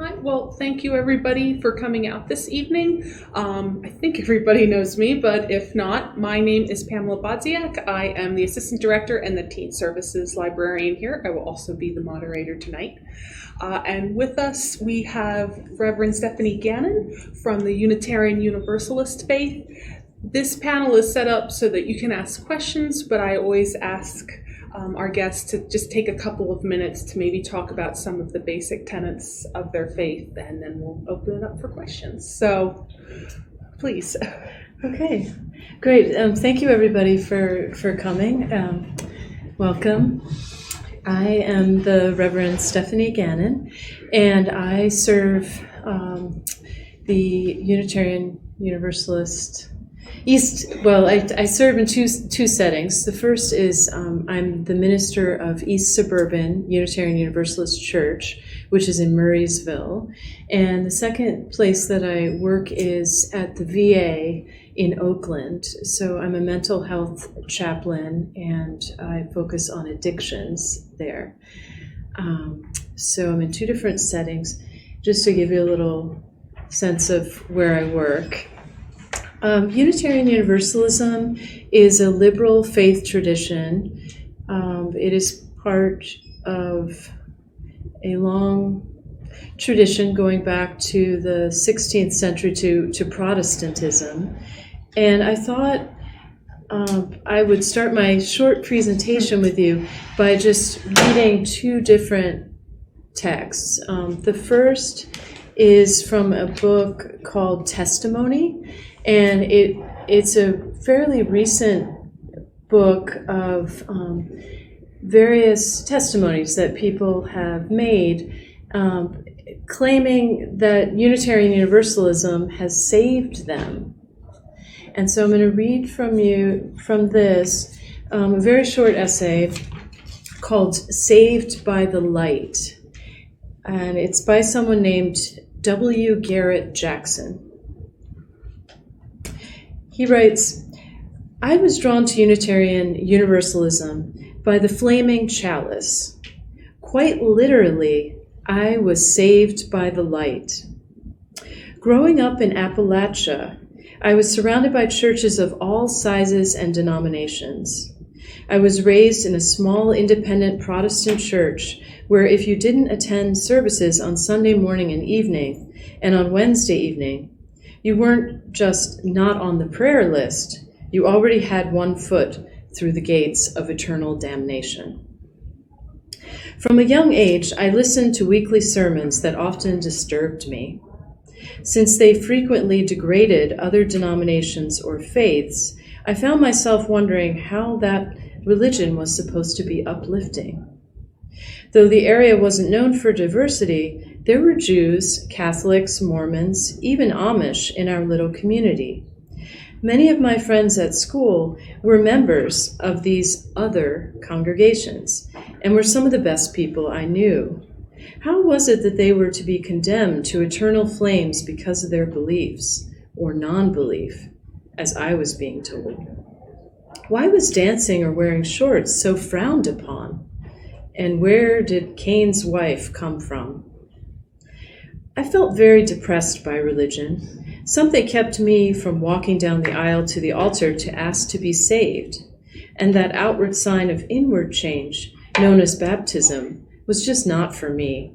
Hi, well, thank you everybody for coming out this evening. I think everybody knows me, but if not, my name is Pamela Bodziak. I am the Assistant Director and the Teen Services Librarian here. I will also be the moderator tonight. And with us, we have Reverend Stephanie Gannon from the Unitarian Universalist faith. This panel is set up so that you can ask questions, but I always ask our guests to just take a couple of minutes to maybe talk about some of the basic tenets of their faith, and then we'll open it up for questions. So, please. Okay, great. Thank you, everybody, for coming. Welcome. I am the Reverend Stephanie Gannon, and I serve the Unitarian Universalist I serve in two settings. The first is I'm the minister of East Suburban Unitarian Universalist Church, which is in Monroeville. And the second place that I work is at the VA in Oakland. So I'm a mental health chaplain, and I focus on addictions there. So I'm in two different settings, just to give you a little sense of where I work. Unitarian Universalism is a liberal faith tradition. It is part of a long tradition going back to the 16th century to Protestantism. And I thought I would start my short presentation with you by just reading two different texts. The first is from a book called Testimony. And it's a fairly recent book of various testimonies that people have made, claiming that Unitarian Universalism has saved them. And so I'm going to read from this a very short essay called Saved by the Light. And it's by someone named W. Garrett Jackson. He writes, I was drawn to Unitarian Universalism by the flaming chalice. Quite literally, I was saved by the light. Growing up in Appalachia, I was surrounded by churches of all sizes and denominations. I was raised in a small independent Protestant church where if you didn't attend services on Sunday morning and evening and on Wednesday evening, you weren't just not on the prayer list, you already had one foot through the gates of eternal damnation. From a young age, I listened to weekly sermons that often disturbed me. Since they frequently degraded other denominations or faiths, I found myself wondering how that religion was supposed to be uplifting. Though the area wasn't known for diversity, there were Jews, Catholics, Mormons, even Amish in our little community. Many of my friends at school were members of these other congregations and were some of the best people I knew. How was it that they were to be condemned to eternal flames because of their beliefs, or non-belief, as I was being told? Why was dancing or wearing shorts so frowned upon? And where did Cain's wife come from? I felt very depressed by religion. Something kept me from walking down the aisle to the altar to ask to be saved, and that outward sign of inward change, known as baptism, was just not for me.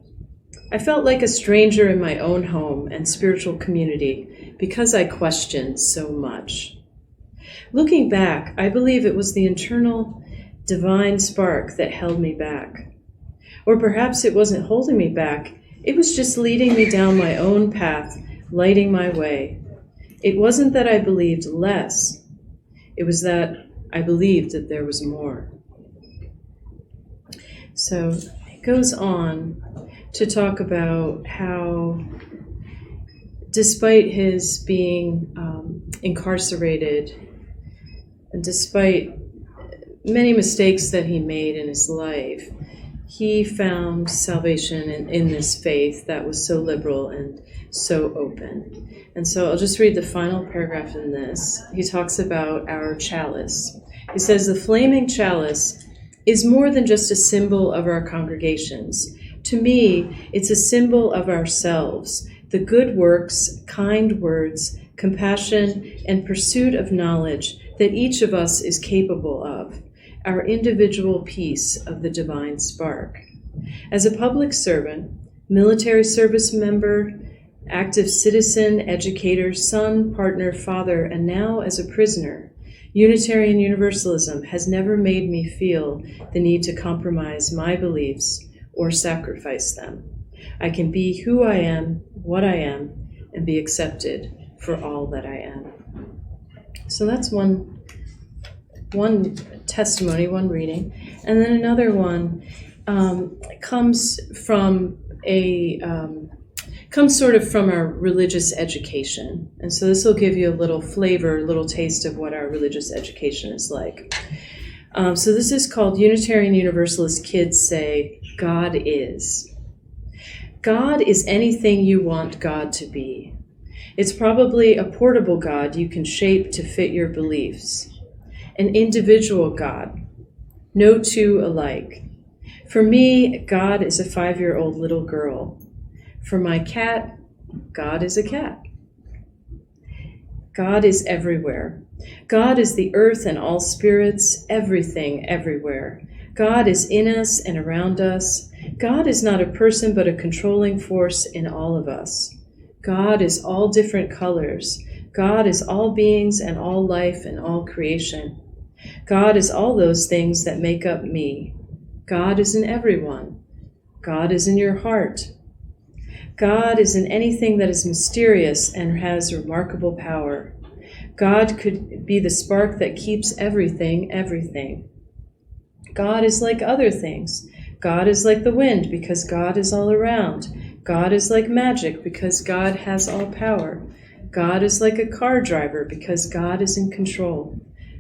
I felt like a stranger in my own home and spiritual community because I questioned so much. Looking back, I believe it was the internal divine spark that held me back. Or perhaps it wasn't holding me back. It was just leading me down my own path, lighting my way. It wasn't that I believed less. It was that I believed that there was more. So it goes on to talk about how, despite his being incarcerated, and despite many mistakes that he made in his life, he found salvation in this faith that was so liberal and so open. And so I'll just read the final paragraph in this. He talks about our chalice. He says, the flaming chalice is more than just a symbol of our congregations. To me, it's a symbol of ourselves, the good works, kind words, compassion, and pursuit of knowledge that each of us is capable of, our individual piece of the divine spark. As a public servant, military service member, active citizen, educator, son, partner, father, and now as a prisoner, Unitarian Universalism has never made me feel the need to compromise my beliefs or sacrifice them. I can be who I am, what I am, and be accepted for all that I am. So that's one testimony, one reading. And then another one comes sort of from our religious education. And so this will give you a little flavor, a little taste of what our religious education is like. So this is called Unitarian Universalist Kids Say, God is. God is anything you want God to be. It's probably a portable God you can shape to fit your beliefs. An individual God, no two alike. For me, God is a 5-year-old little girl. For my cat, God is a cat. God is everywhere. God is the earth and all spirits, everything, everywhere. God is in us and around us. God is not a person, but a controlling force in all of us. God is all different colors. God is all beings and all life and all creation. God is all those things that make up me. God is in everyone. God is in your heart. God is in anything that is mysterious and has remarkable power. God could be the spark that keeps everything, everything. God is like other things. God is like the wind because God is all around. God is like magic because God has all power. God is like a car driver because God is in control.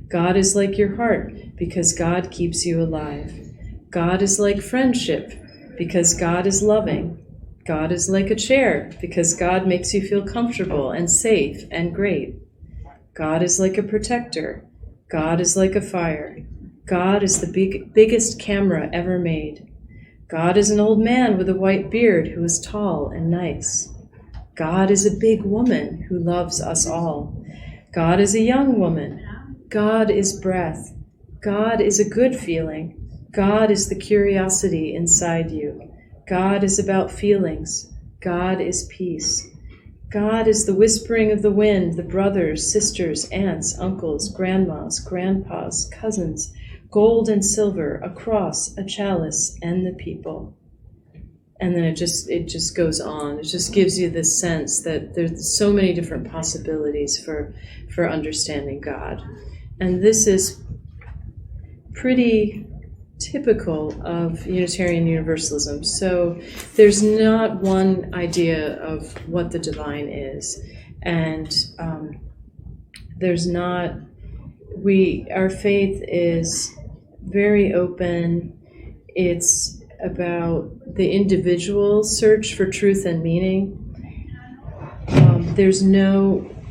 God is like your heart because God keeps you alive. God is like friendship because God is loving. God is like a chair because God makes you feel comfortable and safe and great. God is like a protector. God is like a fire. God is the biggest camera ever made. God is an old man with a white beard who is tall and nice. God is a big woman who loves us all. God is a young woman. God is breath. God is a good feeling. God is the curiosity inside you. God is about feelings. God is peace. God is the whispering of the wind, the brothers, sisters, aunts, uncles, grandmas, grandpas, cousins, gold and silver, a cross, a chalice, and the people. And then it just goes on. It just gives you this sense that there's so many different possibilities for understanding God. And this is pretty typical of Unitarian Universalism. So there's not one idea of what the divine is. And our faith is very open. It's about the individual search for truth and meaning.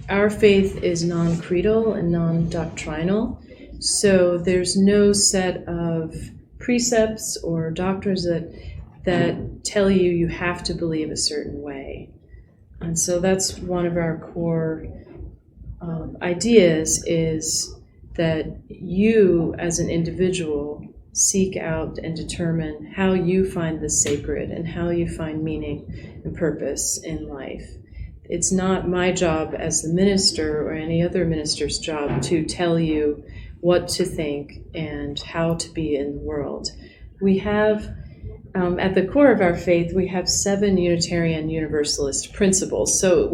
Our faith is non-creedal and non-doctrinal. So there's no set of precepts or doctrines that tell you have to believe a certain way. And so that's one of our core ideas, is that you as an individual seek out and determine how you find the sacred and how you find meaning and purpose in life. It's not my job as the minister or any other minister's job to tell you what to think and how to be in the world. We have, at the core of our faith, we have 7 Unitarian Universalist principles. So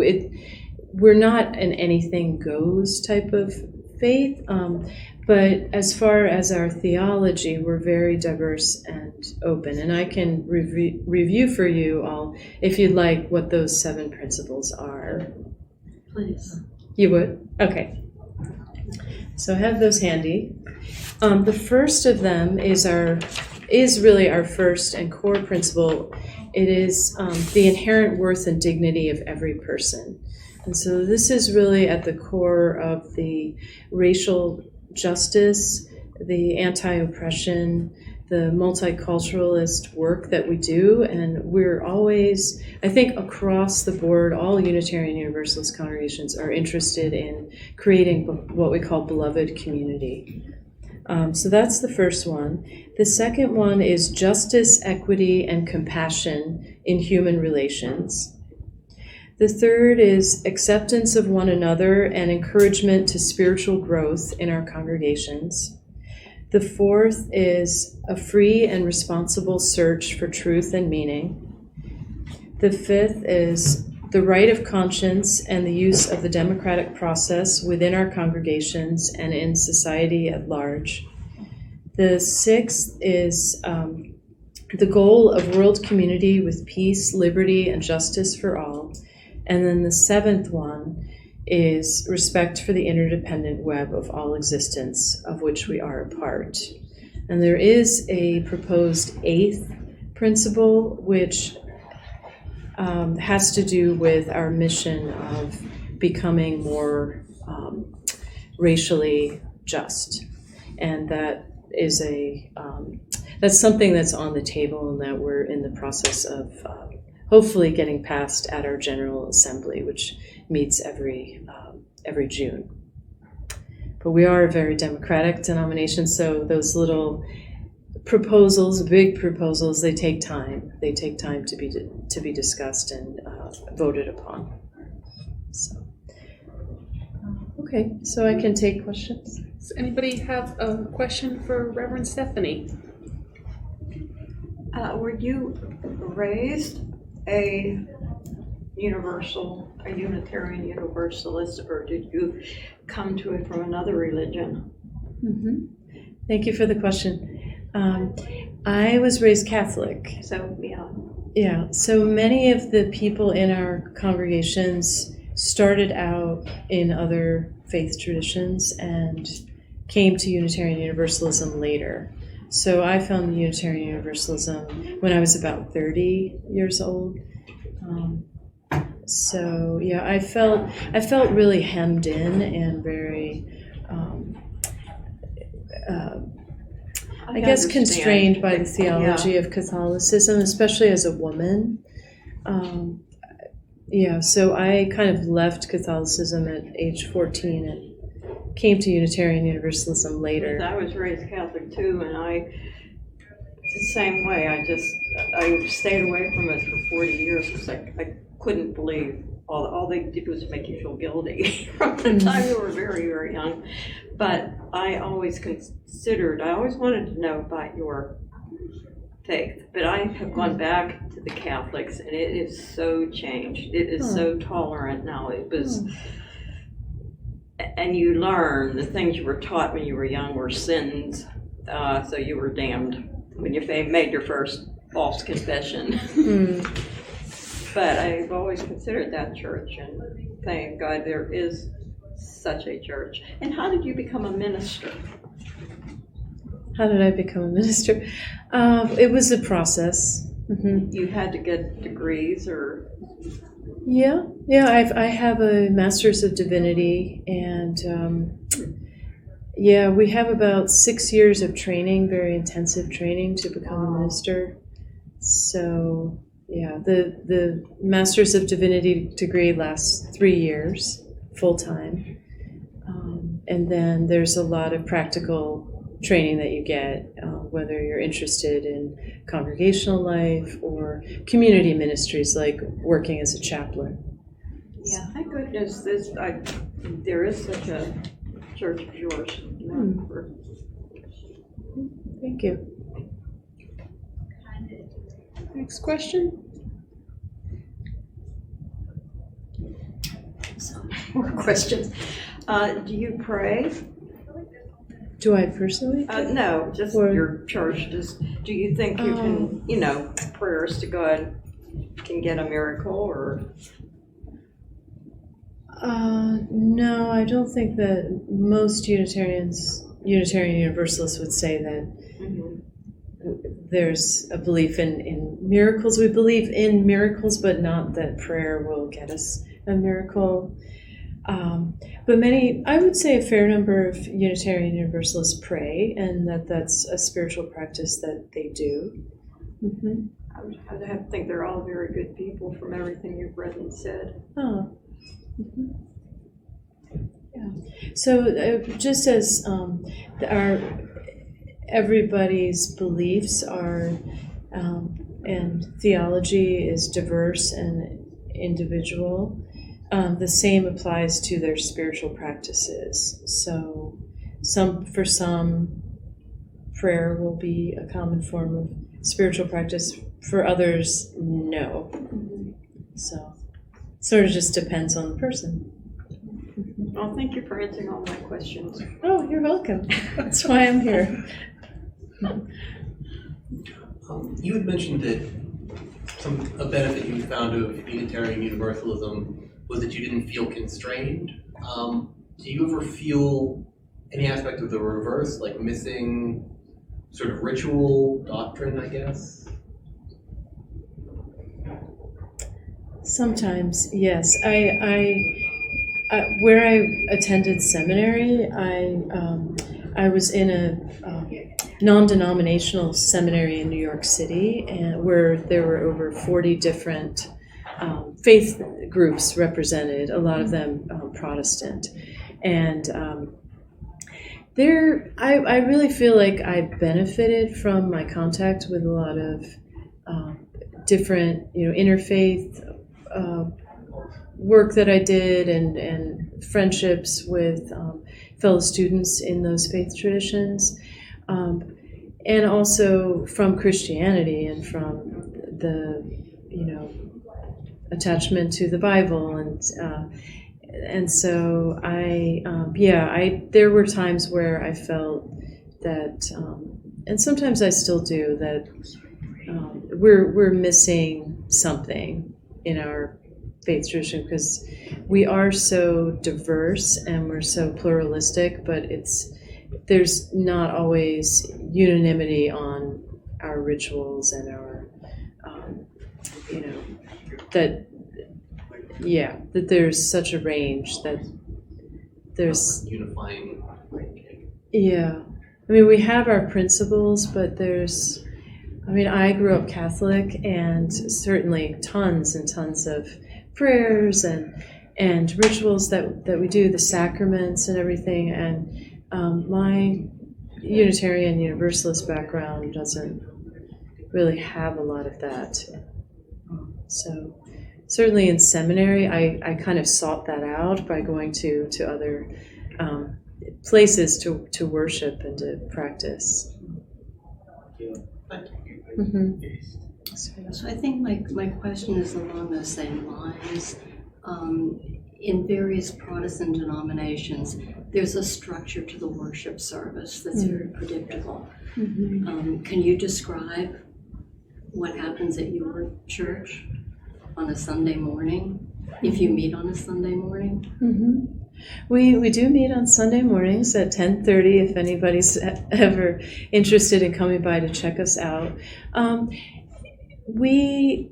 we're not an anything goes type of faith, but as far as our theology, we're very diverse and open. And I can review for you all, if you'd like, what those 7 principles are. Please. You would? Okay. So I have those handy. The first of them is really our first and core principle. It is the inherent worth and dignity of every person. And so this is really at the core of the racial justice, the anti-oppression, the multiculturalist work that we do, and we're always, I think across the board, all Unitarian Universalist congregations are interested in creating what we call beloved community. So that's the first one. The second one is justice, equity, and compassion in human relations. The third is acceptance of one another and encouragement to spiritual growth in our congregations. The fourth is a free and responsible search for truth and meaning. The fifth is the right of conscience and the use of the democratic process within our congregations and in society at large. The sixth is the goal of world community with peace, liberty, and justice for all. And then the seventh one is respect for the interdependent web of all existence, of which we are a part. And there is a proposed eighth principle, which has to do with our mission of becoming more racially just. And that is that's something that's on the table and that we're in the process of hopefully getting passed at our General Assembly, which meets every June. But we are a very democratic denomination, so those little proposals, big proposals, they take time. They take time to be discussed and voted upon. So, okay, so I can take questions. Does anybody have a question for Reverend Stephanie? Were you raised a Unitarian Universalist, or did you come to it from another religion? Mm-hmm. Thank you for the question. I was raised Catholic. So, yeah. Yeah, so many of the people in our congregations started out in other faith traditions and came to Unitarian Universalism later. So I found the Unitarian Universalism when I was about 30 years old. So yeah, I felt really hemmed in and very, I guess, constrained by the theology of Catholicism, especially as a woman. So I kind of left Catholicism at age 14 and came to Unitarian Universalism later. I was raised Catholic too, and the same way. I stayed away from it for 40 years because I couldn't believe all they did was make you feel guilty from the time you were very, very young. But I always wanted to know about your faith. But I have gone back to the Catholics, and it is so changed. It is so tolerant now. It was, and you learn the things you were taught when you were young were sins, so you were damned when you made your first false confession. But I've always considered that church, and thank God there is such a church. And how did you become a minister? How did I become a minister? It was a process. Mm-hmm. You had to get degrees, or? Yeah. I have a Master's of Divinity, and we have about 6 years of training, very intensive training to become a minister. So. Yeah, the Master's of Divinity degree lasts 3 years, full-time. And then there's a lot of practical training that you get, whether you're interested in congregational life or community ministries, like working as a chaplain. Yeah, thank goodness there is such a church of yours. Thank you. Next question. More questions. Do you pray? Do I personally? No, just your church. Do you think you can, prayers to God can get a miracle, or? No, I don't think that most Unitarian Universalists would say that there's a belief in miracles. We believe in miracles, but not that prayer will get us a miracle. But many, I would say a fair number of Unitarian Universalists pray, and that's a spiritual practice that they do. Mm-hmm. I would have to think they're all very good people from everything you've read and said. Oh. Mm-hmm. Yeah. So just as everybody's beliefs are and theology is diverse and individual, the same applies to their spiritual practices. So for some, prayer will be a common form of spiritual practice. For others, no. So it sort of just depends on the person. Well, thank you for answering all my questions. Oh, you're welcome. That's why I'm here. You had mentioned that a benefit you found of Unitarian Universalism was that you didn't feel constrained. Do you ever feel any aspect of the reverse, like missing sort of ritual doctrine, I guess? Sometimes, yes. Where I attended seminary, I was in a non-denominational seminary in New York City, and where there were over 40 different faith groups represented, a lot of them Protestant. And I really feel like I benefited from my contact with a lot of different, interfaith work that I did, and friendships with fellow students in those faith traditions, and also from Christianity and from the, attachment to the Bible, and so there were times where I felt that, and sometimes I still do, that we're missing something in our faith tradition, because we are so diverse and we're so pluralistic, but there's not always unanimity on our rituals and our that there's such a range, that there's unifying. Yeah, we have our principles, but I grew up Catholic, and certainly tons and tons of prayers and rituals that we do, the sacraments and everything, and my Unitarian Universalist background doesn't really have a lot of that. So certainly in seminary, I kind of sought that out by going to other places to worship and to practice. Mm-hmm. So I think my question is along those same lines. In various Protestant denominations, there's a structure to the worship service that's very predictable. Mm-hmm. Can you describe what happens at your church on a Sunday morning, if you meet on a Sunday morning? Mm-hmm. We do meet on Sunday mornings at 10:30 if anybody's ever interested in coming by to check us out. We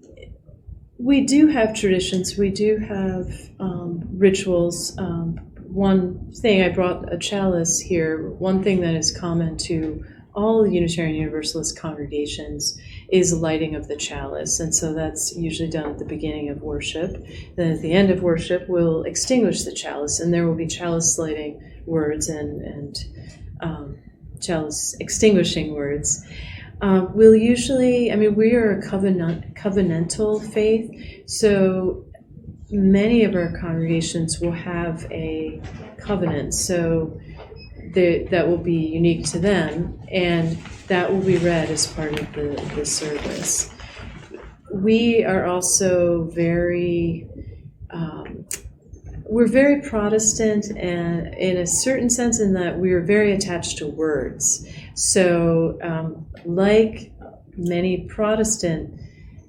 do have traditions. We do have rituals. One thing, I brought a chalice here. One thing that is common to all Unitarian Universalist congregations is lighting of the chalice, and so that's usually done at the beginning of worship. Then at the end of worship, we'll extinguish the chalice, and there will be chalice lighting words and chalice extinguishing words. We'll usually, we are a covenantal faith, so many of our congregations will have a covenant, so that will be unique to them, and that will be read as part of the service. We are also we're very Protestant, and in a certain sense, in that we are very attached to words. So like many Protestant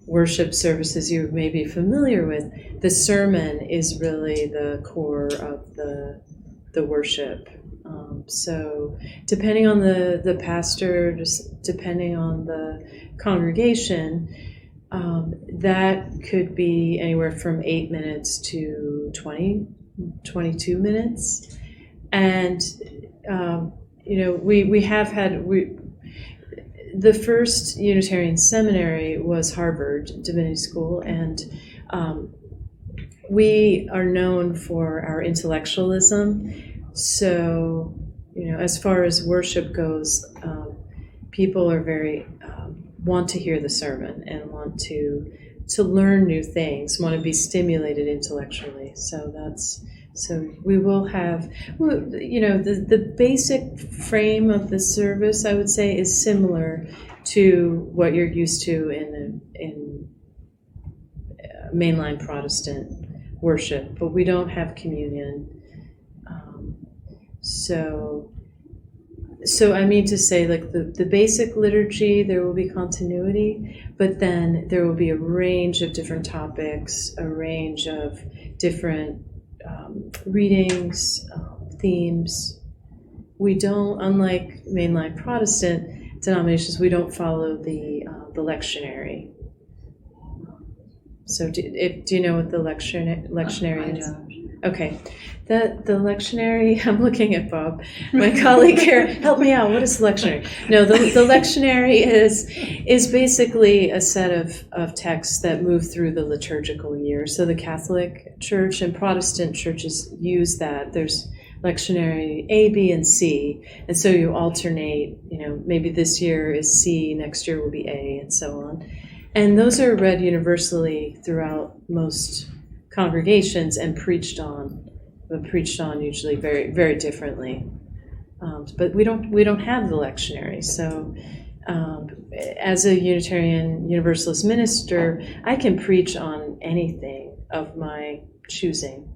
worship services you may be familiar with, the sermon is really the core of the worship. So depending on the pastor, just depending on the congregation, that could be anywhere from 8 minutes to 20 22 minutes. And, we have had, the first Unitarian seminary was Harvard Divinity School, and we are known for our intellectualism. So, as far as worship goes, people are very want to hear the sermon and want to learn new things, want to be stimulated intellectually. So we will have, the basic frame of the service, I would say, is similar to what you're used to in mainline Protestant worship, but we don't have communion. So I mean to say, like, the basic liturgy, there will be continuity, but then there will be a range of different topics, a range of different readings, themes. We don't, unlike mainline Protestant denominations, we don't follow the lectionary. So do you know what the lectionary is? Okay. The lectionary, I'm looking at Bob, my colleague here, help me out, what is the lectionary? No, the lectionary is basically a set of texts that move through the liturgical year. So the Catholic Church and Protestant churches use that. There's lectionary A, B, and C, and so you alternate, maybe this year is C, next year will be A, and so on. And those are read universally throughout most congregations and preached on usually very, very differently. But we don't have the lectionary. So as a Unitarian Universalist minister, I can preach on anything of my choosing.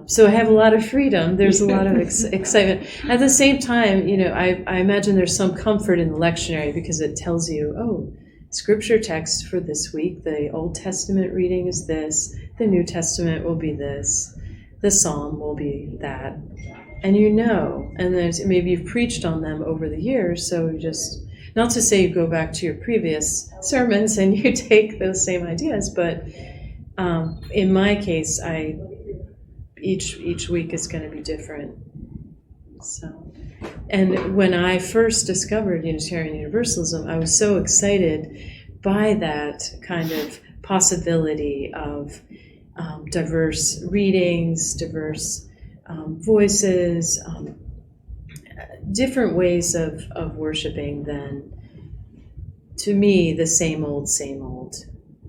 So I have a lot of freedom. There's a lot of excitement. At the same time, I imagine there's some comfort in the lectionary because it tells you, scripture text for this week, the Old Testament reading is this, the New Testament will be this, the Psalm will be that. And and maybe you've preached on them over the years, so you just, not to say you go back to your previous sermons and you take those same ideas, but in my case, each week is going to be different. So, and when I first discovered Unitarian Universalism, I was so excited by that kind of possibility of diverse readings, diverse voices, different ways of worshiping than, to me, the same old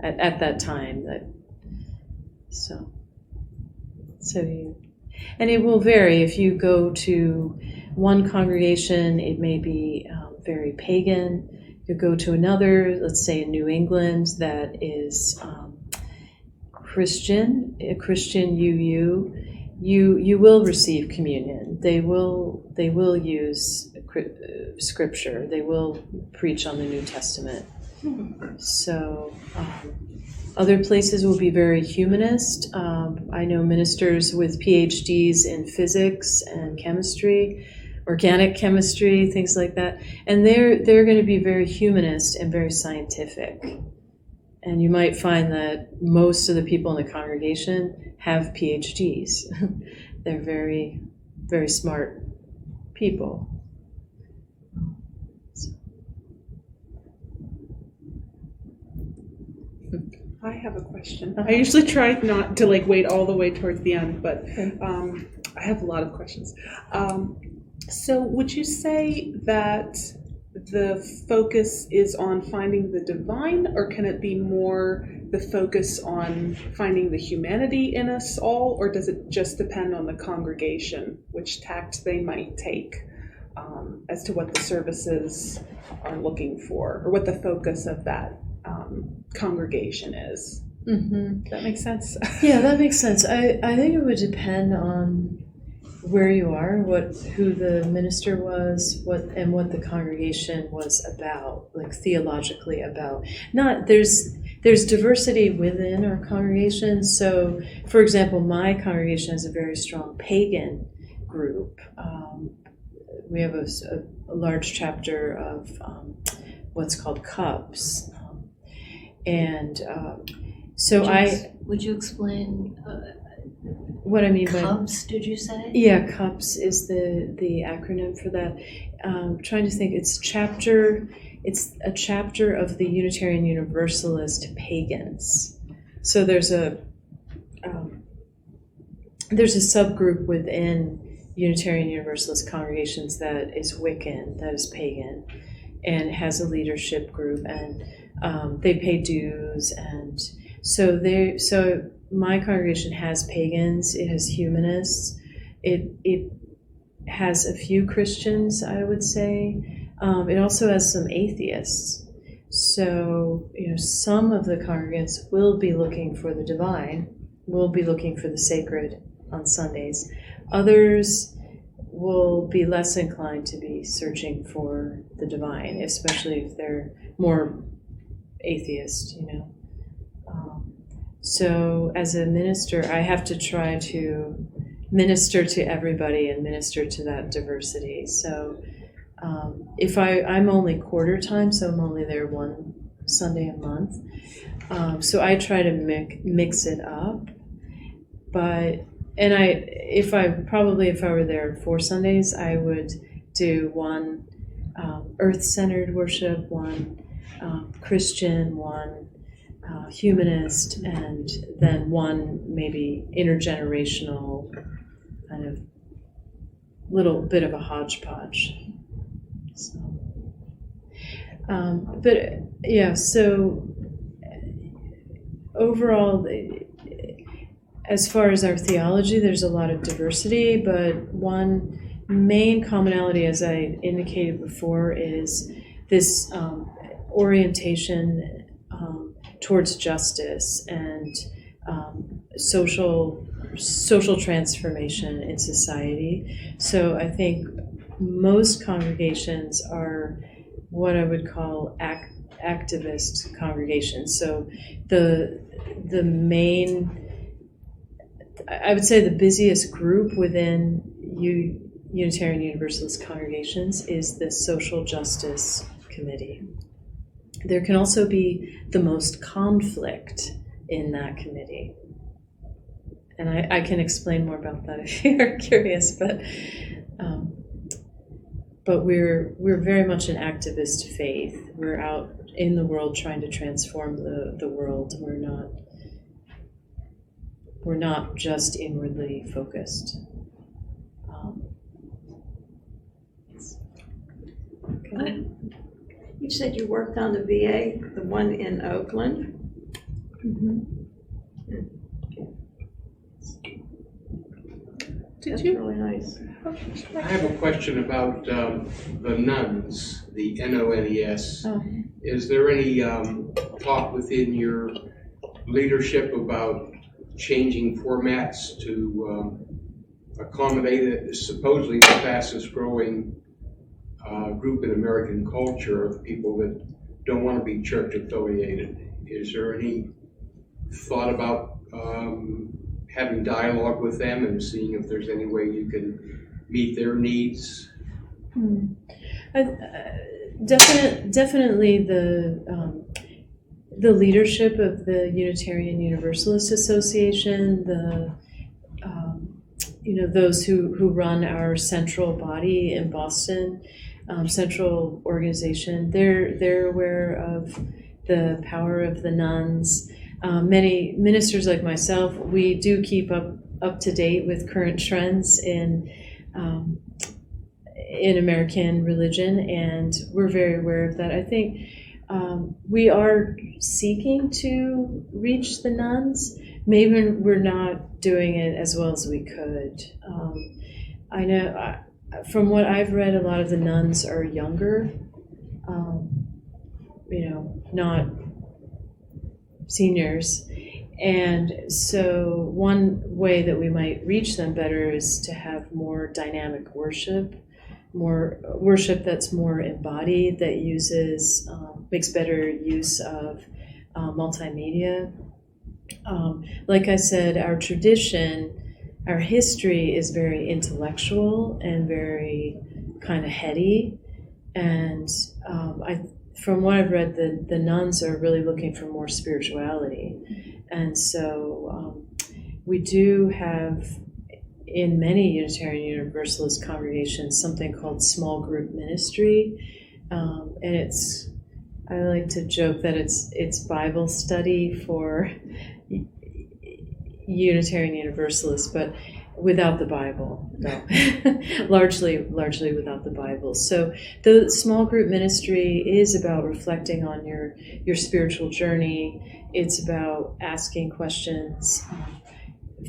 at that time. And it will vary. If you go to one congregation, it may be very pagan. You go to another, let's say in New England, that is Christian, a Christian UU. You will receive communion. They will use scripture. They will preach on the New Testament. So. Other places will be very humanist. I know ministers with PhDs in physics and chemistry, organic chemistry, things like that. And they're going to be very humanist and very scientific. And you might find that most of the people in the congregation have PhDs. They're very, very smart people. I have a question. I usually try not to wait all the way towards the end, but I have a lot of questions. So would you say that the focus is on finding the divine, or can it be more the focus on finding the humanity in us all, or does it just depend on the congregation, which tact they might take as to what the services are looking for, or what the focus of that congregation is? Mm-hmm. Does that make sense? Yeah, that makes sense. I think it would depend on where you are, who the minister was, what the congregation was about, theologically about. There's diversity within our congregation. So, for example, my congregation has a very strong pagan group. We have a large chapter of what's called cups. Would you explain what I mean by CUBS, did you say? yeah, CUPS is the acronym for that. Trying to think, it's a chapter of the Unitarian Universalist pagans. So there's a subgroup within Unitarian Universalist congregations that is Wiccan, that is pagan, and has a leadership group, and they pay dues, and so my congregation has pagans, it has humanists, it has a few Christians, I would say. It also has some atheists. So, some of the congregants will be looking for the divine, will be looking for the sacred on Sundays. Others will be less inclined to be searching for the divine, especially if they're more atheist, So as a minister, I have to try to minister to everybody and minister to that diversity. So if I'm only quarter time, so I'm only there one Sunday a month. So I try to mix it up. But if I were there 4 Sundays, I would do one earth-centered worship, one Christian, one humanist, and then one maybe intergenerational, kind of little bit of a hodgepodge. So, so overall, as far as our theology, there's a lot of diversity, but one main commonality, as I indicated before, is this orientation towards justice and social transformation in society. So I think most congregations are what I would call activist congregations. So the main, I would say the busiest group within Unitarian Universalist congregations is the Social Justice Committee. There can also be the most conflict in that committee. And I can explain more about that if you're curious, but we're very much an activist faith. We're out in the world trying to transform the world. We're not just inwardly focused. Okay. You said you worked on the VA, the one in Oakland. Mm-hmm. That's really nice. I have a question about the Nuns, the NONES. Oh. Is there any talk within your leadership about changing formats to accommodate it? Supposedly the fastest growing group in American culture of people that don't want to be church affiliated. Is there any thought about having dialogue with them and seeing if there's any way you can meet their needs? Definitely the leadership of the Unitarian Universalist Association, those who run our central body in Boston, central organization, they're aware of the power of the nuns. Many ministers like myself, we do keep up to date with current trends in American religion, and we're very aware of that. I think we are seeking to reach the nuns. Maybe we're not doing it as well as we could. I know from what I've read, a lot of the nuns are younger, not seniors. And so one way that we might reach them better is to have more dynamic worship, more worship that's more embodied, that uses, makes better use of multimedia. Like I said, our tradition, our history is very intellectual and very kind of heady. And from what I've read, the nuns are really looking for more spirituality. And so We do have, in many Unitarian Universalist congregations, something called small group ministry, and I like to joke that it's Bible study for Unitarian Universalists, but without the Bible, no. largely without the Bible. So the small group ministry is about reflecting on your spiritual journey. It's about asking questions,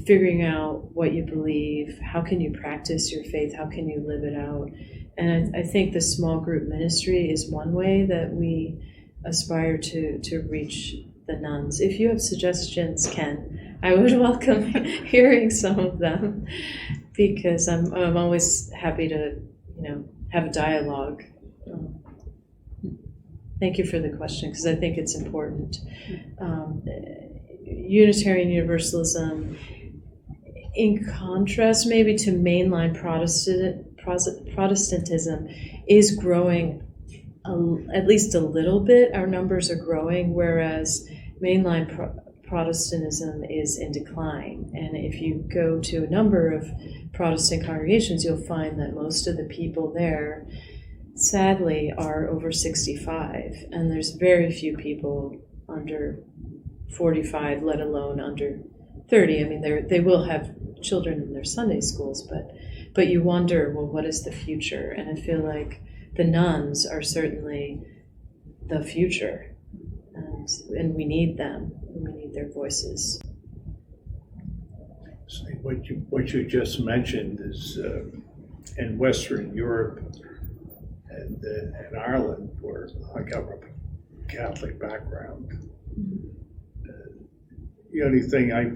figuring out what you believe, how can you practice your faith, how can you live it out. And I think the small group ministry is one way that we aspire to reach the nuns. If you have suggestions, Ken, I would welcome hearing some of them, because I'm always happy to have a dialogue. Thank you for the question, because I think it's important. Unitarian Universalism, in contrast maybe to mainline Protestantism, is growing at least a little bit. Our numbers are growing, whereas mainline Protestantism is in decline. And if you go to a number of Protestant congregations, you'll find that most of the people there, sadly, are over 65, and there's very few people under 45, let alone under 30. I mean, they will have children in their Sunday schools, but you wonder, well, what is the future? And I feel like the nuns are certainly the future, and we need them. We need their voices. What you just mentioned is in Western Europe and Ireland, where I come from a Catholic background. The only thing I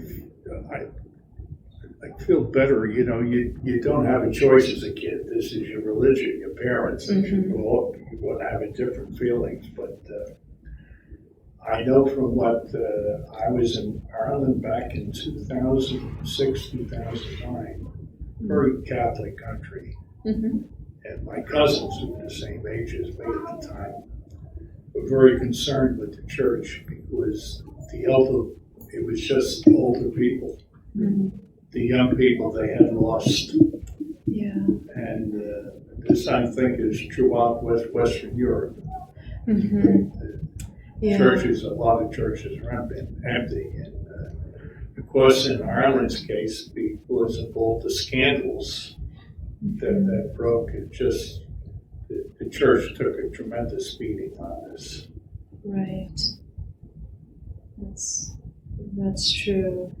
feel better, you don't have a choice as a kid. This is your religion, your parents, and you grow up, you're going to have different feelings. But I know from what I was in Ireland back in 2006, 2009, very Catholic country. And my cousins, who were the same age as me at the time, were very concerned with the church, because it was just older people. The young people they had lost. Yeah. And this, I think, is throughout Western Europe. Yeah. Churches, a lot of churches are empty. And of course, in Ireland's case, because of all the scandals that broke, the church took a tremendous beating on this. Right. That's true.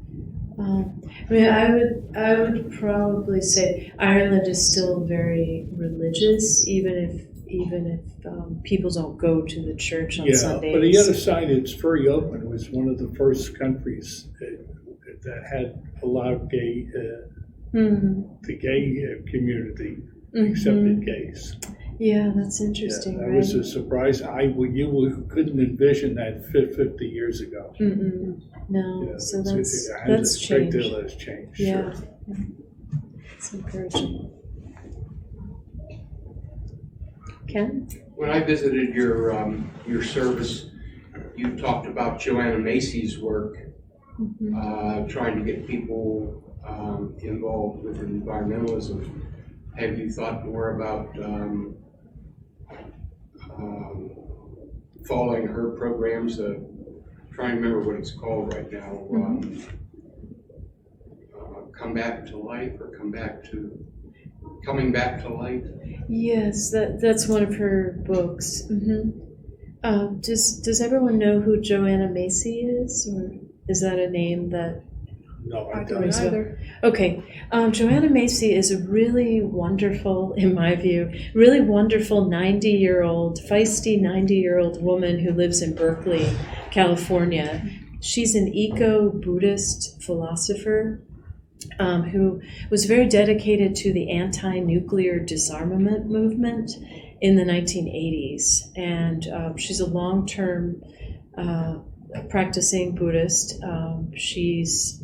I mean, I would probably say Ireland is still very religious, even if people don't go to the church on Sundays. Yeah, but the other side, it's very open. It was one of the first countries that had allowed the gay community accepted gays. Yeah, that's interesting. That was a surprise. You couldn't envision that 50 years ago. No, Yeah, so that's changed. A great deal has changed. Yeah, sure. it's encouraging. Ken? When I visited your service, you talked about Joanna Macy's work, trying to get people involved with environmentalism. Have you thought more about following her programs? Trying to remember what it's called right now. Come Back to Life, or Coming Back to Life? Yes, that's one of her books. Does everyone know who Joanna Macy is, or is that a name that? No, I don't don't. either. Okay, Joanna Macy is a really wonderful, in my view, really wonderful feisty 90-year-old woman who lives in Berkeley, California. She's an eco-Buddhist philosopher who was very dedicated to the anti-nuclear disarmament movement in the 1980s. And she's a long-term practicing Buddhist. She's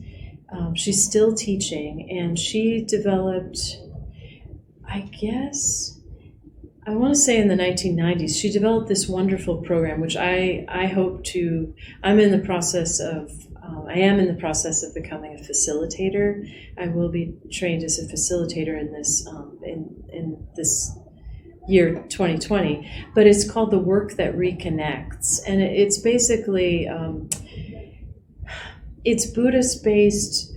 still teaching, and she developed, I guess, I want to say in the 1990s, she developed this wonderful program, which I am in the process of becoming a facilitator. I will be trained as a facilitator in this in this year 2020, but it's called The Work That Reconnects, and it's basically it's Buddhist-based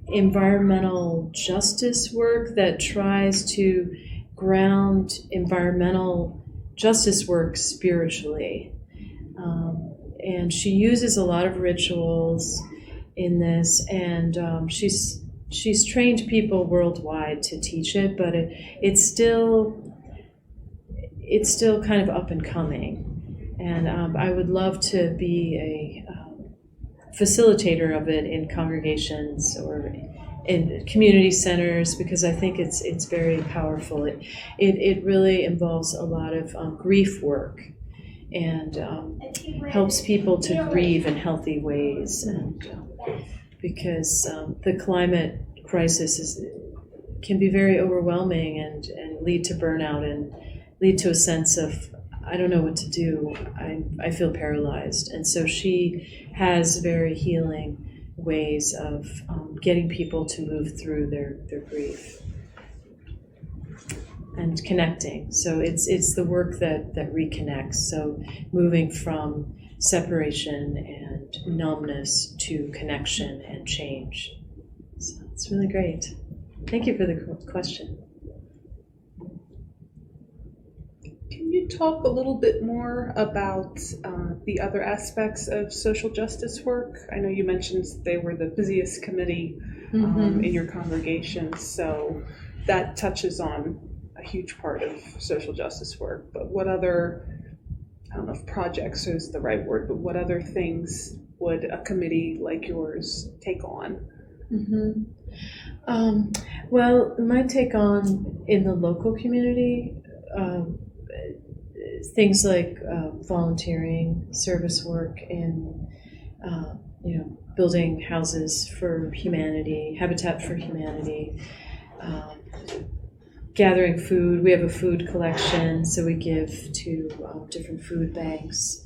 environmental justice work that tries to ground environmental justice work spiritually. And she uses a lot of rituals in this, and she's trained people worldwide to teach it, but it's still kind of up and coming. And I would love to be a facilitator of it in congregations or in community centers, because I think it's very powerful. It really involves a lot of grief work, and helps people to grieve in healthy ways. And because the climate crisis can be very overwhelming and lead to burnout and lead to a sense of, I don't know what to do. I feel paralyzed. And so she has very healing ways of getting people to move through their grief and connecting. So it's the work that reconnects. So moving from separation and numbness to connection and change. So it's really great. Thank you for the question. Can you talk a little bit more about the other aspects of social justice work? I know you mentioned they were the busiest committee in your congregation, so that touches on a huge part of social justice work. But what other, I don't know if projects is the right word, but what other things would a committee like yours take on? Well, my take on in the local community, things like volunteering, service work in, building houses for humanity, Habitat for Humanity, gathering food. We have a food collection, so we give to different food banks.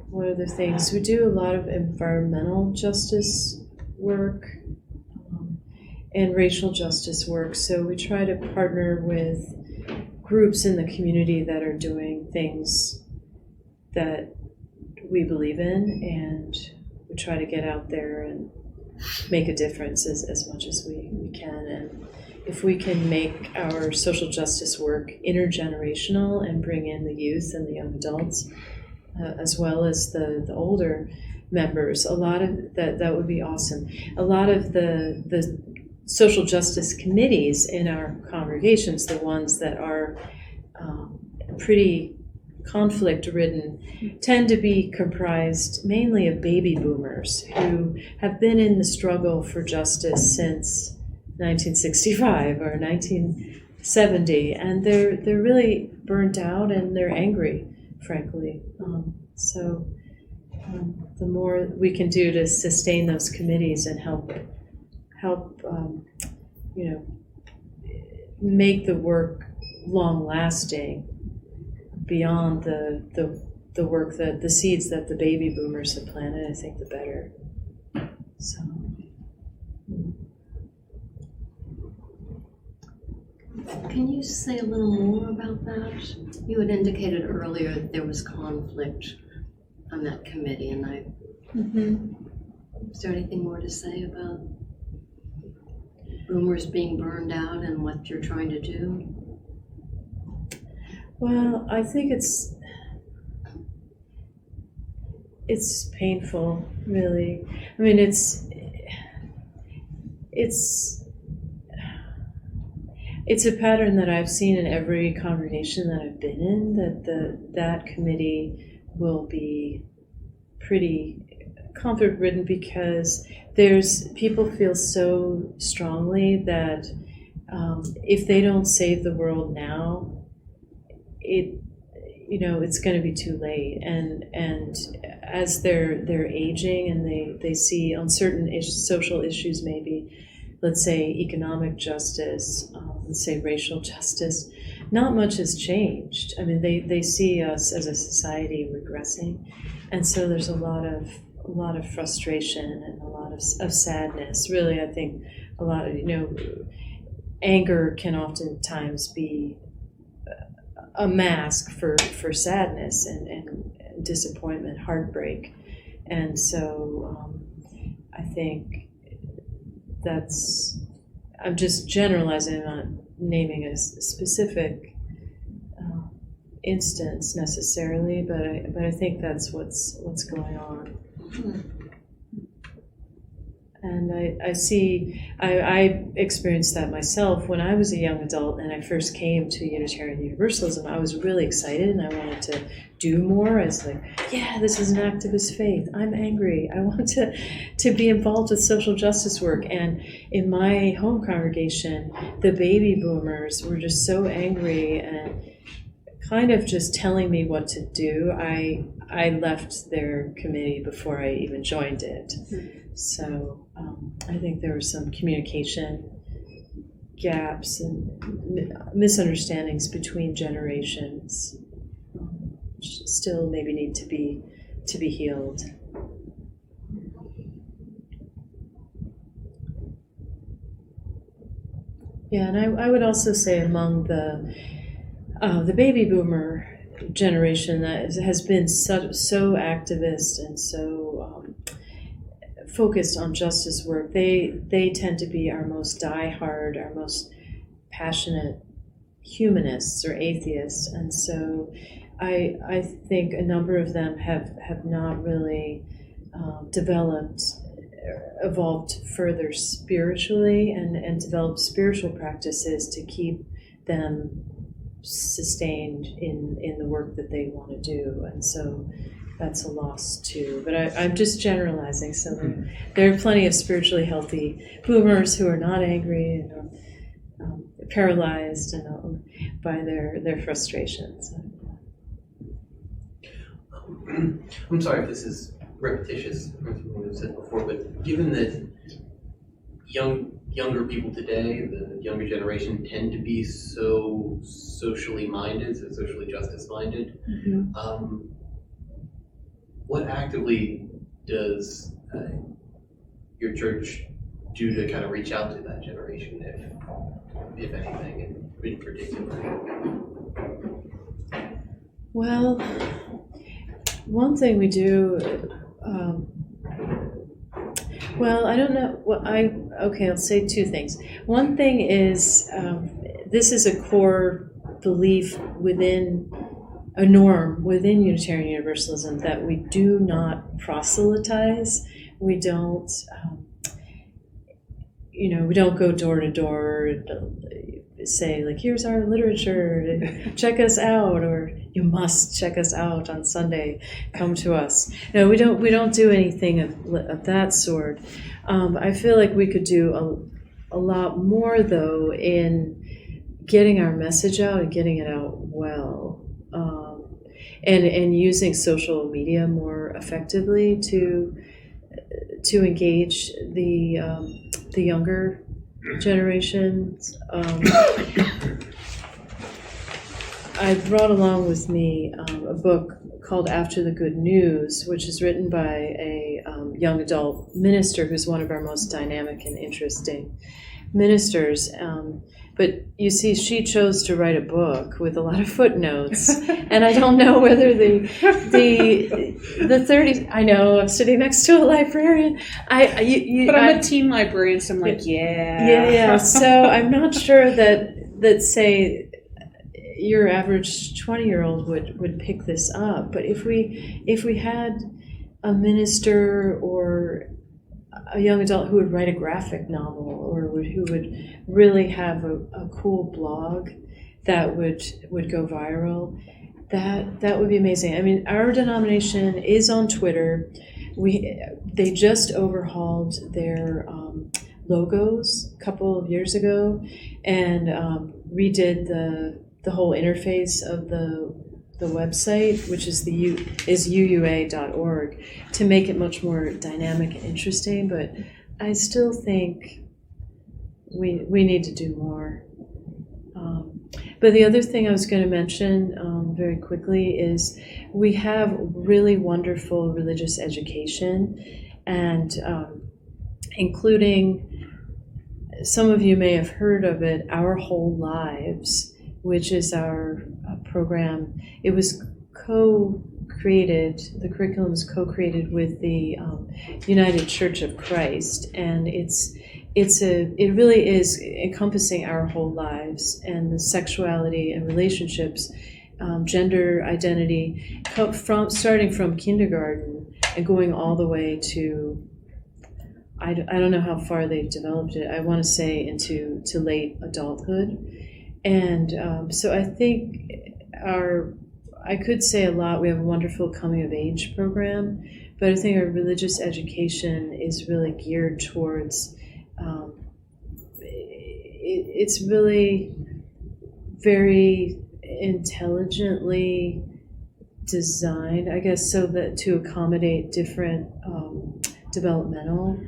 What other things? We do a lot of environmental justice work and racial justice work. So we try to partner with groups in the community that are doing things that we believe in, and we try to get out there and make a difference as much as we can. And if we can make our social justice work intergenerational and bring in the youth and the young adults, as well as the older members, a lot of that would be awesome. A lot of the social justice committees in our congregations, the ones that are pretty conflict-ridden, tend to be comprised mainly of baby boomers who have been in the struggle for justice since 1965 or 1970, and they're really burnt out and they're angry, frankly. So the more we can do to sustain those committees and help make the work long-lasting beyond the work that the seeds that the baby boomers have planted, I think the better. So. Can you say a little more about that? You had indicated earlier that there was conflict on that committee, and is there anything more to say about boomers being burned out and what you're trying to do? Well, I think it's painful, really. I mean, it's a pattern that I've seen in every congregation that I've been in, that committee will be pretty conflict-ridden because people feel so strongly that if they don't save the world now, it's going to be too late. And as they're aging and they see on certain social issues maybe let's say, economic justice, let's say racial justice, not much has changed. I mean, they see us as a society regressing, and so there's a lot of frustration and a lot of sadness. Really, I think a lot of, anger can oftentimes be a mask for sadness and disappointment, heartbreak. And so I think I'm just generalizing, I'm not naming a specific instance necessarily, but I think that's what's going on. And I experienced that myself when I was a young adult and I first came to Unitarian Universalism. I was really excited and I wanted to do more. I was like, yeah, this is an activist faith. I'm angry. I want to be involved with social justice work. And in my home congregation, the baby boomers were just so angry and kind of just telling me what to do. I left their committee before I even joined it. So I think there were some communication gaps and misunderstandings between generations, which still maybe need to be healed. Yeah, and I would also say among the baby boomer generation that has been so activist and so focused on justice work, they tend to be our most diehard, our most passionate humanists or atheists, and so I think a number of them have not really evolved further spiritually and developed spiritual practices to keep them sustained in the work that they want to do, and so that's a loss too. But I'm just generalizing. So there are plenty of spiritually healthy boomers who are not angry and paralyzed by their frustrations. I'm sorry if this is repetitious or something we've said before, but given that younger people today, the younger generation, tend to be so socially minded, so socially justice minded, what actively does your church do to kind of reach out to that generation, if anything, in particular? Well, one thing we do, I don't know. I'll say two things. One thing is, this is a core belief within a norm within Unitarian Universalism that we do not proselytize. We don't, we don't go door to door, say like, here's our literature, check us out, or you must check us out on Sunday, come to us. No, we don't do anything of that sort. I feel like we could do a lot more though in getting our message out and getting it out well. And using social media more effectively to engage the younger generations. I brought along with me a book called After the Good News, which is written by a young adult minister who's one of our most dynamic and interesting ministers. But you see, she chose to write a book with a lot of footnotes, and I don't know whether the 30s. I know I'm sitting next to a librarian. But I'm a teen librarian, so I'm like, yeah. So I'm not sure that say your average 20-year-old would pick this up. But if we had a minister or a young adult who would write a graphic novel, or who would really have a cool blog that would go viral, that would be amazing. I mean, our denomination is on Twitter. They just overhauled their logos a couple of years ago and redid the whole interface of the website, which is uua.org, to make it much more dynamic and interesting. But I still think we need to do more. But the other thing I was going to mention very quickly is we have really wonderful religious education, and including, some of you may have heard of it, Our Whole Lives, which is our program. It was co-created, the curriculum is co-created with the United Church of Christ, and it really is encompassing our whole lives, and the sexuality and relationships, gender identity, starting from kindergarten and going all the way to, I don't know how far they've developed it. I want to say into late adulthood, and so I think I could say a lot. We have a wonderful coming of age program, but I think our religious education is really geared towards. It's really very intelligently designed, I guess, so that to accommodate different developmental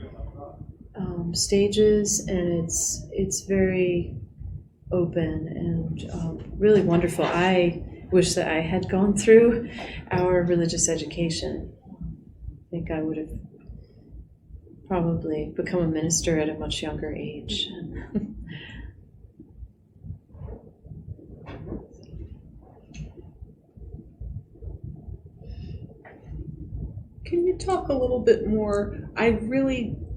stages, and it's very open and really wonderful. I wish that I had gone through our religious education. I think I would have probably become a minister at a much younger age. Can you talk a little bit more?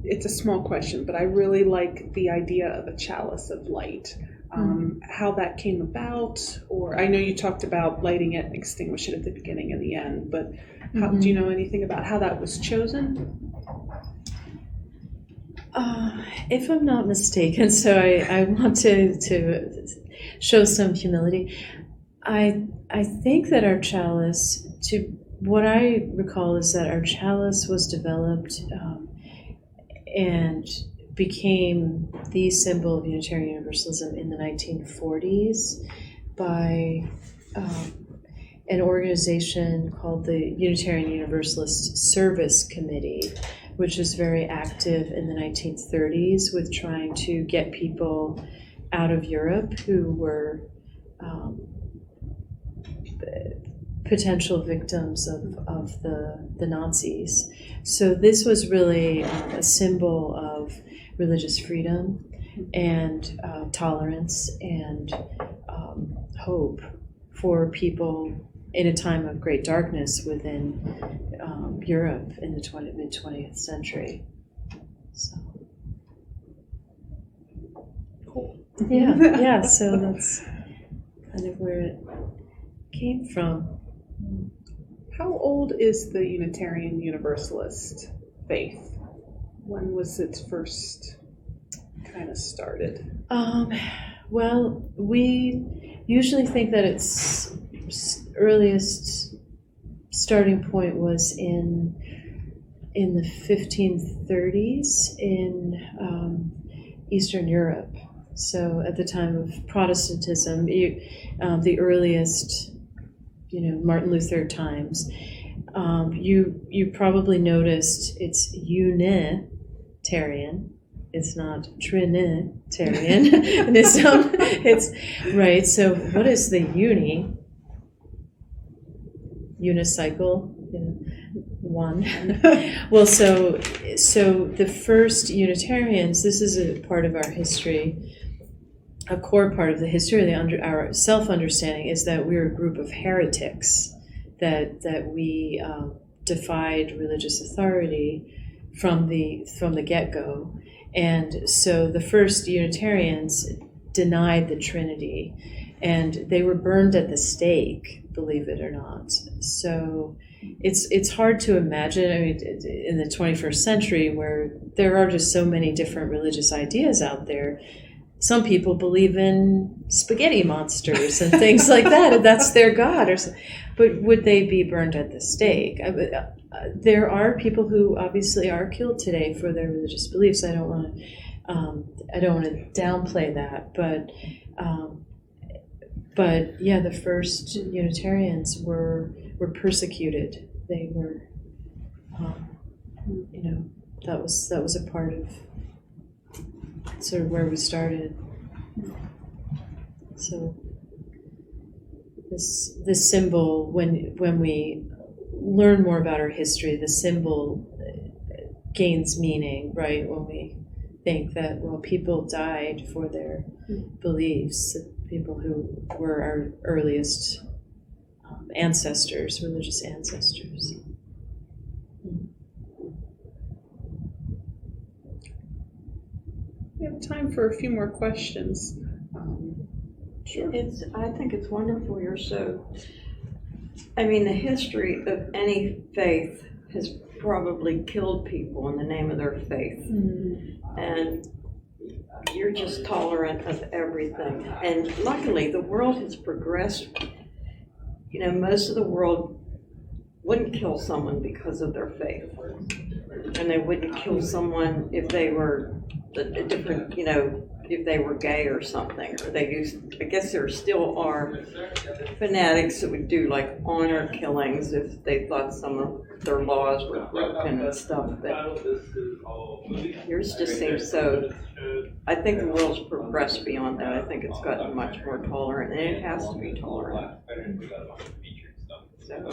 It's a small question, but I really like the idea of a chalice of light. How that came about, or I know you talked about lighting it and extinguish it at the beginning and the end, but do you know anything about how that was chosen? If I'm not mistaken, so I want to show some humility. I think that our chalice, what I recall is that our chalice was developed and became the symbol of Unitarian Universalism in the 1940s by an organization called the Unitarian Universalist Service Committee, which was very active in the 1930s with trying to get people out of Europe who were potential victims of the Nazis. So this was really a symbol of religious freedom and tolerance and hope for people in a time of great darkness within Europe in the mid-20th century. So, Cool. Yeah, so that's kind of where it came from. How old is the Unitarian Universalist faith? When was it first kind of started? Well, we usually think that its earliest starting point was in the 1530s in Eastern Europe. So at the time of Protestantism, the earliest, Martin Luther times, you probably noticed it's Unitarian. It's not Trinitarianism. It's right. So what is the unicycle? One. Well, so the first Unitarians. This is a part of our history. A core part of the history of our self-understanding is that we're a group of heretics, that we defied religious authority from the get-go. And so the first Unitarians denied the Trinity, and they were burned at the stake, believe it or not. So it's hard to imagine, in the 21st century, where there are just so many different religious ideas out there. Some people believe in spaghetti monsters and things like that, and that's their god. But would they be burned at the stake? There are people who obviously are killed today for their religious beliefs. I don't want to downplay that, but yeah, the first Unitarians were persecuted. They were, that was a part of sort of where we started. So this symbol, when we learn more about our history, the symbol gains meaning, right? When we think that, well, people died for their beliefs, people who were our earliest ancestors, religious ancestors. We have time for a few more questions. Sure. I think it's wonderful you're so, I mean, the history of any faith has probably killed people in the name of their faith. And you're just tolerant of everything. And luckily, the world has progressed. You know, most of the world wouldn't kill someone because of their faith. And they wouldn't kill someone if they were a different, you know, if they were gay or something. Or they used, I guess there still are fanatics that would do like honor killings if they thought some of their laws were broken and stuff. But yours just seems so, I think the world's progressed beyond that. I think it's gotten much more tolerant, and it has to be tolerant. So,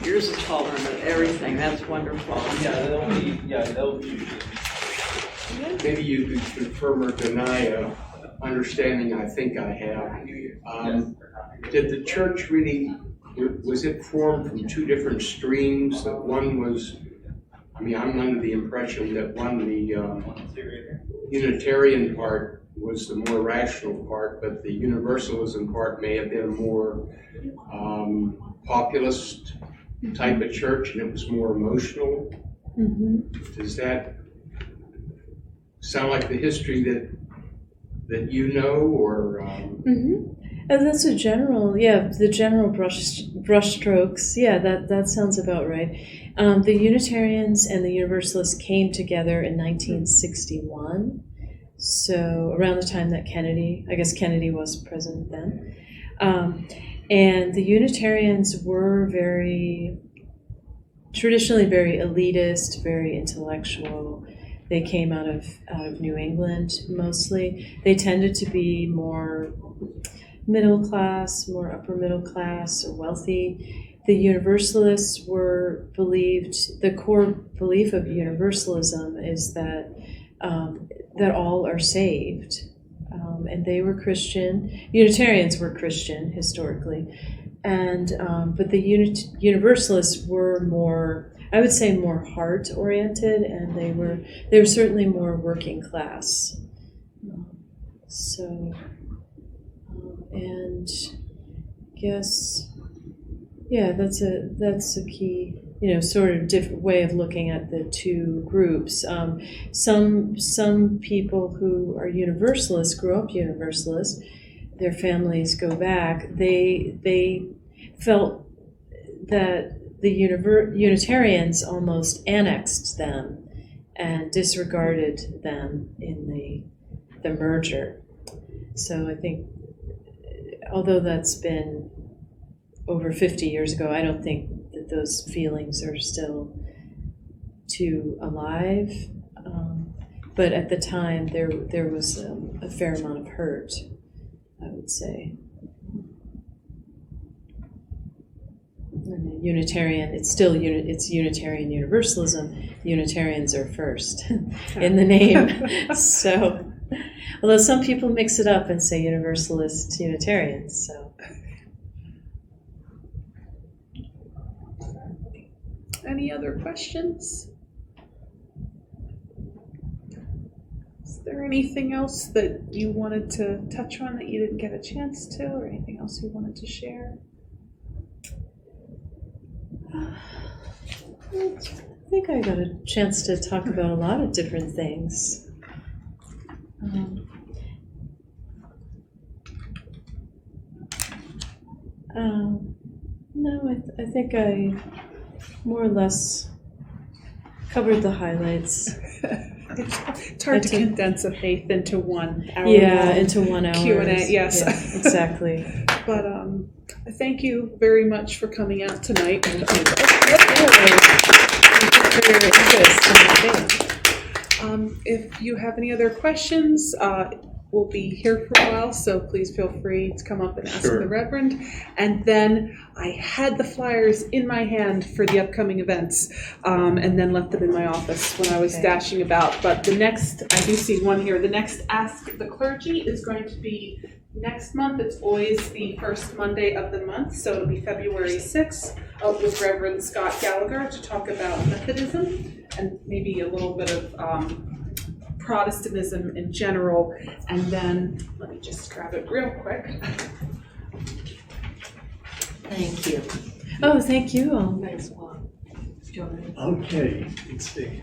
yours is tolerant of everything. That's wonderful. Maybe you could confirm or deny a understanding I think I have. Did the church really, was it formed from two different streams? That one was, I mean, I'm under the impression that the Unitarian part was the more rational part, but the Universalism part may have been a more populist type of church, and it was more emotional. Does that sound like the history that you know, or? That's a general, the general brushstrokes. Yeah, that sounds about right. The Unitarians and the Universalists came together in 1961, so around the time that Kennedy was president then. And the Unitarians were traditionally very elitist, very intellectual. They came out of New England mostly. They tended to be more middle class, more upper middle class, or wealthy. The Universalists the core belief of Universalism is that all are saved. And they were Christian. Unitarians were Christian historically. And but the Universalists were more, I would say, more heart-oriented, and they were certainly more working class. And I guess, that's a key, sort of different way of looking at the two groups. Some people who are Universalists grew up Universalists. Their families go back. They felt that the Unitarians almost annexed them and disregarded them in the merger. So I think, although that's been over 50 years ago, I don't think that those feelings are still too alive. But at the time, there was a fair amount of hurt, I would say. And the Unitarian, it's Unitarian Universalism. Unitarians are first in the name. So, although some people mix it up and say Universalist Unitarians. So, any other questions? Is there anything else that you wanted to touch on that you didn't get a chance to, or anything else you wanted to share? I think I got a chance to talk about a lot of different things. No, I think I more or less covered the highlights. It's hard to condense a faith into 1 hour. Yeah, into 1 hour. Q&A, yes. Yeah, exactly. But thank you very much for coming out tonight. Thank you for your interest in the faith. If you have any other questions, we'll be here for a while, so please feel free to come up and ask Sure. the Reverend. And then I had the flyers in my hand for the upcoming events, and then left them in my office when I was dashing about. But the next, I do see one here, the next Ask the Clergy is going to be next month. It's always the first Monday of the month, so it'll be February 6th with Reverend Scott Gallagher to talk about Methodism and maybe a little bit of Protestantism in general. And then, let me just grab it real quick. Thank you. Oh, thank you all. Thanks a lot. Joanna. Okay, let's see.